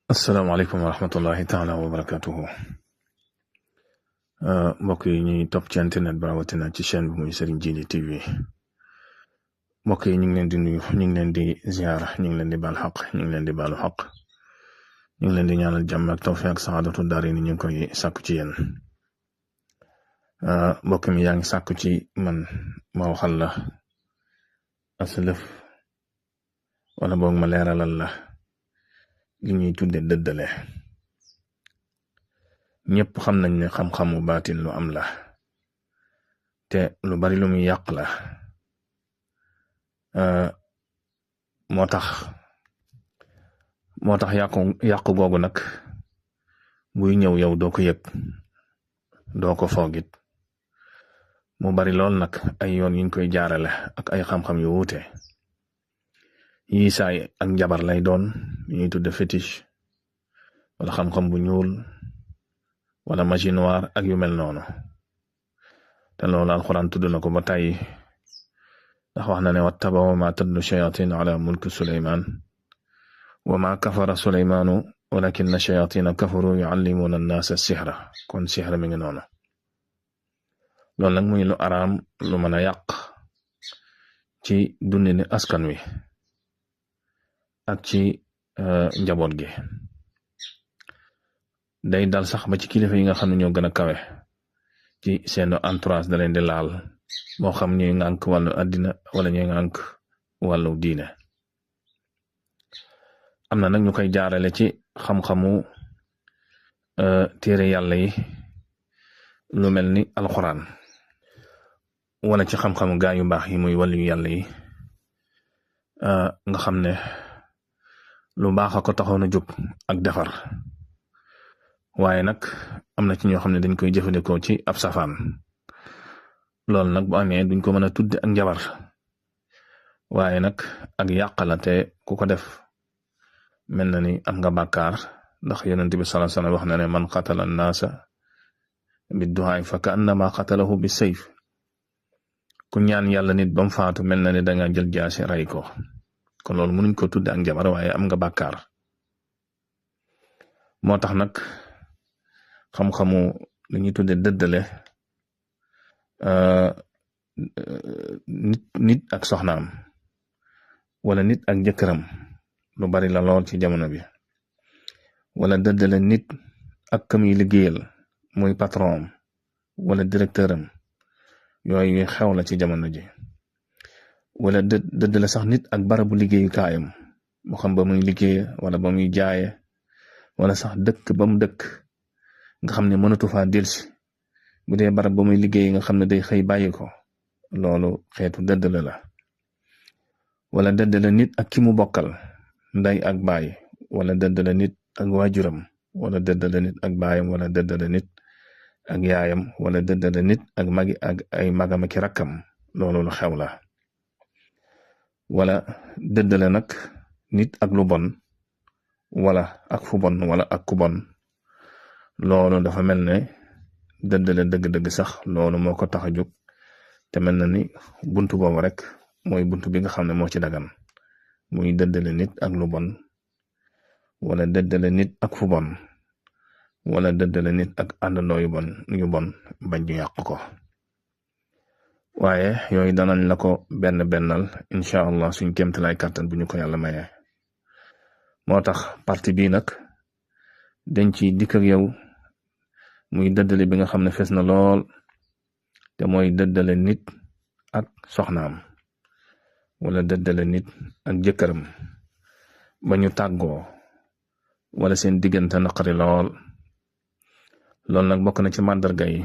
asalaamaaleykum wa rahmatullahi taala wa barakatuhu mbokk yi ñuy topp ci internet bi rawatina ci chaîne bi muy Serigne Djily TV mbokk yi ñu ngi leen di nuyu ñu ngi leen di ziar ñu ngi leen di baal xaq ñu ngi leen di baalu xaq ñu ngi leen di ñaanal jàmm ak tawfiq ak saadatu daari ni ñu ngi koy sàkku ci yéen mbokk mi yaa ngi sàkku ci man ma waxal la asalëf wala boog ma leeralal la li ñuy tudde dëddale. ñëpp xam nañ ne xam-xamu baatin lu am la te lu bari lu muy yàq la moo tax yàqu googu nag buy ñëw yow doo ko yëg doo ko foogit mu bari lool nag ay yoon yiñ koy jaarale ak ay xam-xam yu wuute yi saay ak njabar lay doon ñuy tudde fétiche wala xam-xam bu ñuul wala magie noire ak yu mel noonu te loolu alxuraan tudd na ko ba tàyyi ndax wax na ne wattabaw ma tatlu shayatin ala mulki suleyman wa ma kafara suleymaanu walakinna shayatina kafaru yuallimuna annaasa sihra kon sihra mi ngi noonu loolu nag muy lu araam lu mën a yàq ci dundini askan wi ak ci njaboot gi day dal sax ba ci kilifa yi nga xam ne ñoo gën a kawe ci seen entourage da leen di laal moo xam ñuy ngànk wàllu àddina wala ñuy ngànk wàllu diine am na nag ñu koy jaarale ci xam-xamu téere yàlla yi lu mel ni alxuraan wala ci xam-xamu gaa yu baax yi muy wàllu yàlla yi nga xam ne lu baax a ko taxoon a jóg ak defar waaye nag am na ci ñoo xam ne dañ koy jëfandikoo ci ab safaan loolu nag bu amee duñ ko mën a tudde ak njabar waaye nag ak yàq la te ku ko def mel na ni am nga bàkkaar ndax yonent bi sallallahu alayhi wasallam wax na ne man qatala an-naasa bid-du'aa fa ka'annama qatalahu bis-sayf ku ñaan yàlla nit ba mu faatu mel na ni danga jël jaasi rey ko kon loolu mënuñ ko tudde ak njabar waaye am nga bàkkaar moo tax nag xam-xamu li ñuy tudde dëddale nit ak soxnaam wala nit ak jëkkëram lu bari la lool ci jamono bi wala dëddale nit ak kam yi liggéeyal muy patron wala directeur am yooyu xew la ci jamono ji wala dëddale sax nit ak barabu liggéeyukaayam mu xam ba muy liggéeye wala ba muy jaaye wala sax dëkk ba mu dëkk nga xam ne mënatu faa delsi bu dee barab ba muy liggéey nga xam ne day xëy bàyyi ko loolu xeetu dëddale la wala dëddale nit ak ki mu bokkal nday ak baay wala dëddale nit ak waajuram wala dëddale nit ak baayam wala dëddale nit ak yaayam wala dëddale nit ak magi ak ay magam ak rakkam loolu lu xew la wala dëddale nag nit ak lu bon wala ak fu bon wala ak ku bon loolu dafa mel ne dëddale dëgg-dëgg sax loolu moo ko tax a jóg te mel na ni buntu boobu rek mooy buntu bi nga xam ne moo ci dagan muy dëddale nit ak lu bon wala dëddale nit ak fu bon wala dëddale nit ak àndandoo yu bon bañ ñu yàq ko waaye yooyu danañ la ko bennal incha allah suñ kéemtalaay kàttan bu ñu ko yàlla mayee moo tax parti bii nag dañ ci dikk ak yow muy dëddale bi nga xam ne fees na lool te mooy dëddale nit ak soxnaam wala dëddale nit ak jëkkëram ba ñu tàggoo wala seen diggante naqari lool loolu nag bokk na ci màndarga yi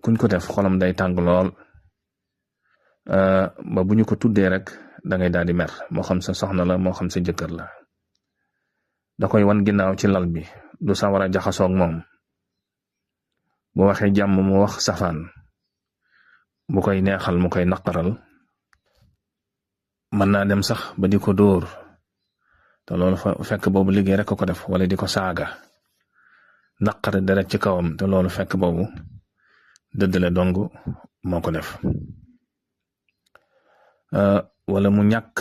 kuñ ko def xolam day tàng lool ba bu ñu ko tuddee rek dangay daal di mer moo xam sa soxna la moo xam sa jëkkër la da koy wan ginnaaw ci lal bi du sawar a jaxasoog moom bu waxee jàmm mu wax safaan bu koy neexal mu koy naqaral mën naa dem sax ba di ko dóor te loolu fekk boobu liggéey rek ko def wala di ko saaga naqari deret ci kawam te loolu fekk boobu dëddale dong moo ko def wala mu ñàkk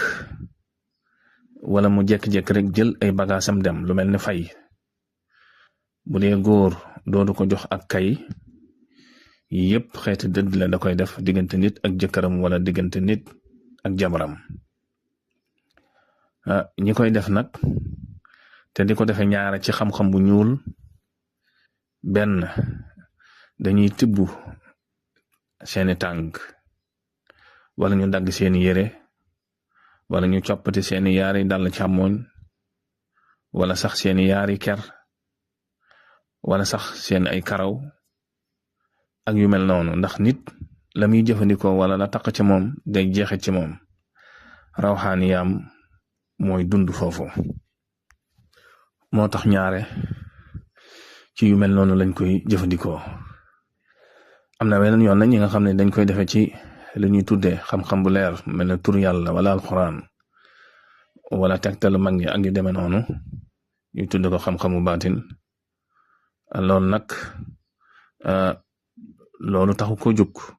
wala mu jekk-jekk rek jël ay bagaasam dem lu mel ni fay bu dee góor doodu ko jox ak kay yépp xeeti dëdd la da koy def diggante nit ak jëkkëram wala diggante nit ak jabaram ñi koy def nag te di ko defe ñaara ci xam-xam bu ñuul benn dañuy tibb seeni tànk wala ñu dagg seeni yére wala ñu coppati seeni yaari dàll càmmooñ wala sax seeni yaari ker wala sax seen ay karaw ak yu mel noonu ndax nit la muy jëfandikoo wala la taq ci moom day jeexit ci moom rawxaaniyaam mooy dund foofu moo tax ñaare ci yu mel noonu lañ koy jëfandikoo am na weneen yoon na ñi nga xam ne dañ koy defe ci li ñuy tuddee xam-xam bu leer mel ne tur yàlla wala alxuraan wala tegtal mag ñi ak yu demee noonu ñu tudde ko xam-xamu baatin loolu nag loolu taxu ko jóg